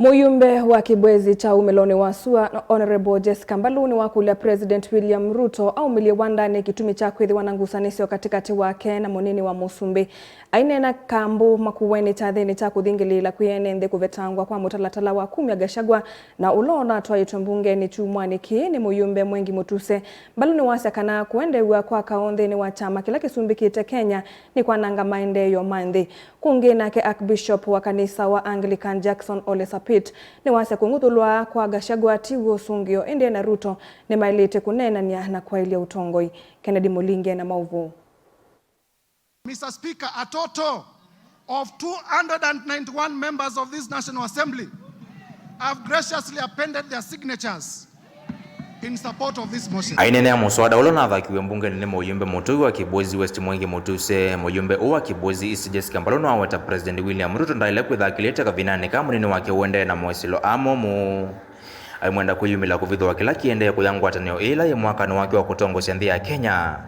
Muyumbe wa kibwezi cha Umeloni Wasua Honorable Jessica Mbaluni wa kulia President William Ruto au miliwanda ni kitumi cha kwithiwa na ngusanisyo katikati wake na munini wa Musumbi ainena kambu makuweni tathini cha kuthingilila kwienende kuvetangwa kwa mutalatala wa kumya Gachagua na ulona twaitwa mbunge ni chumwani ni Muyumbe Mwengi Mutuse. Mbaluni wasa kana kuendewa kwa kaonthini wa chama kila kisumbikite Kenya ni kwa nanga maendeyo manthi kungina ke Archbishop wa kanisa wa Anglican Jackson Ole Sapit ni wasa kunguthulwa kwa Gachagua tiwo sungio ende na Ruto ni mailite kunenania na kwailia utongoi. Kennedy Mulinge na mauvu. Mr. Speaker, a total of 291 members of this National Assembly have graciously appended their signatures in support of this motion. Ainene muswada ulona athakiwe mbunge ni Muyumbe Mutui wa kibwezi West Mwengi Mutuse. Muyumbe uwa kibwezi East Jessica Mbaluni wa weta President William Ruto ndaile kwithakilite kavinani ka munini wake uende na mwesilo amomu aimwenda kuyumila kuvithwa kila kiende kuyangwatanio ila ya mwakani wake wa kutongocia nthi ya Kenya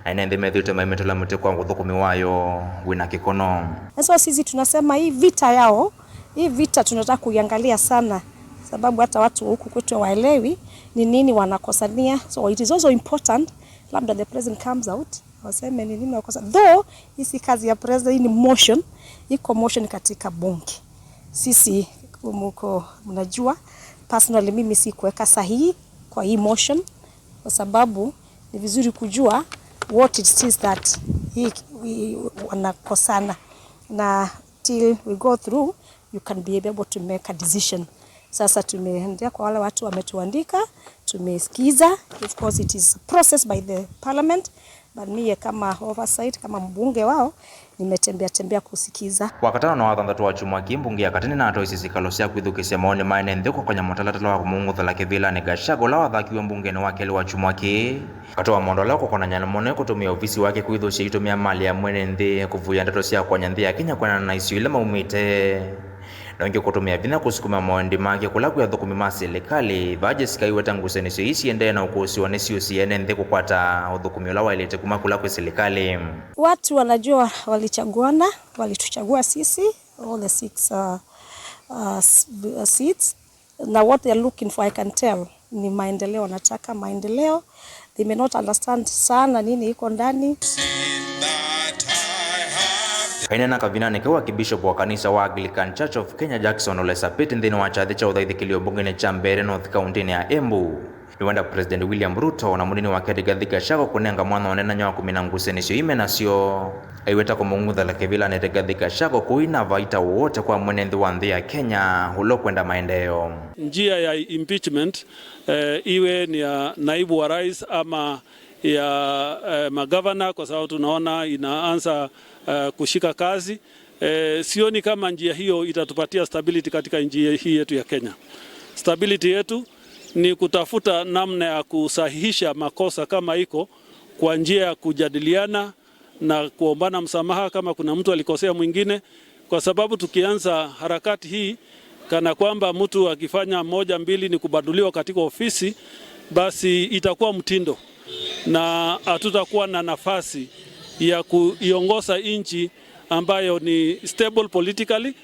na inende methute maimetola mute kwa nguthukumi wayo wina kikono. So sisi tunasema hii vita tunataka kuiangalia sana sababu hata watu huku kwetu waelewi ni nini wanakosania. So it is also important labda the president comes out waseme ni nini wanakosania. Though hii kazi ya president ni motion, iko motion katika bunge. Sisi mnajua personally mimi si kuweka sahihi kwa hii motion kwa sababu ni vizuri kujua what it is that wanakosana na till we go through you can be able to make a decision. Sasa tumeendea kwa wale watu wametuandika, tumesikiza. Of course it is processed by the parliament, but mie kama oversight kama mbunge wao nimetembea kusikiza. Wakatana na wathanthatu wa chumwa kimbunge ya katini na atoisi sikalosia kwithukisia maoni maene nthiko kwenye mutalatala wa kumunguthala kivila ni Gachagua la wathakiwe mbungeni wake wa chumwa ki katoa mondoleo kukona nyana mone kutumia ofisi wake kwithucia itumia mali ya mwene nthi kuvuya ndeto cia kwanya nthi ya Kenya kwenana na icio ile maumite na wengi kutumia vina kusukuma maondi make kula kwa thukumi ma serikali Jessica iweta ngusanisyo isi ende na ukusiwa nesio siene nthi kukwata uthukumi ula wailete kuma kula kwa serikali. Watu wanajua walichaguana, walituchagua sisi all the 6 seats. Now what they are looking for I can tell ni maendeleo, wanataka maendeleo. They may not understand sana nini iko ndani. Kainena kavinani kwa Archbishop wa kanisa wa Anglican Church of Kenya Jackson Ole Sapit nthini wa chathi cha uthaithikilio mbungeni cha Mbeere North County ya Embu niwenda President William Ruto na munini wake Rigathi Gachagua kunenga mwana wanena nyawa kumina ngusanisyo ime nasio aiweta kumunguthala kivila ni Rigathi Gachagua kuina vaita wote kwa mwenenthi wa nthi ya Kenya hulo kwenda maendeleo. Njia ya impeachment iwe ni ya naibu wa rais ama ya magavana kwa sababu tunaona inaanza kushika kazi. Sioni kama njia hiyo itatupatia stability katika nchi hii yetu ya Kenya. Stability yetu ni kutafuta namna ya kusahihisha makosa kama iko kwa njia ya kujadiliana na kuombana msamaha kama kuna mtu alikosea mwingine, kwa sababu tukianza harakati hii kana kwamba mtu akifanya 1 2 ni kubaduliwa katika ofisi, basi itakuwa mtindo na hatutakuwa na nafasi ya kuiongoza nchi ambayo ni stable politically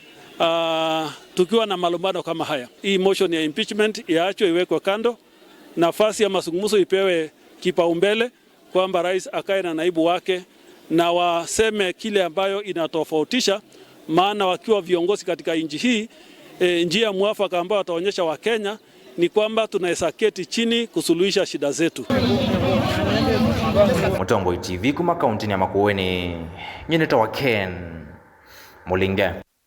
tukiwa na malumbano kama haya. Hii motion ya impeachment iachwe iwekwe kando, nafasi ya mazungumzo ipewe kipaumbele kwamba rais akae na naibu wake na waseme kile ambayo inatofautisha, maana wakiwa viongozi katika nchi hii njia mwafaka ambayo wataonyesha wa Kenya ni kwamba tunaweza keti chini kusuluhisha shida zetu. Mutongoi TV kuma kaunti ya Makueni, nyineta wa Ken Mulinge.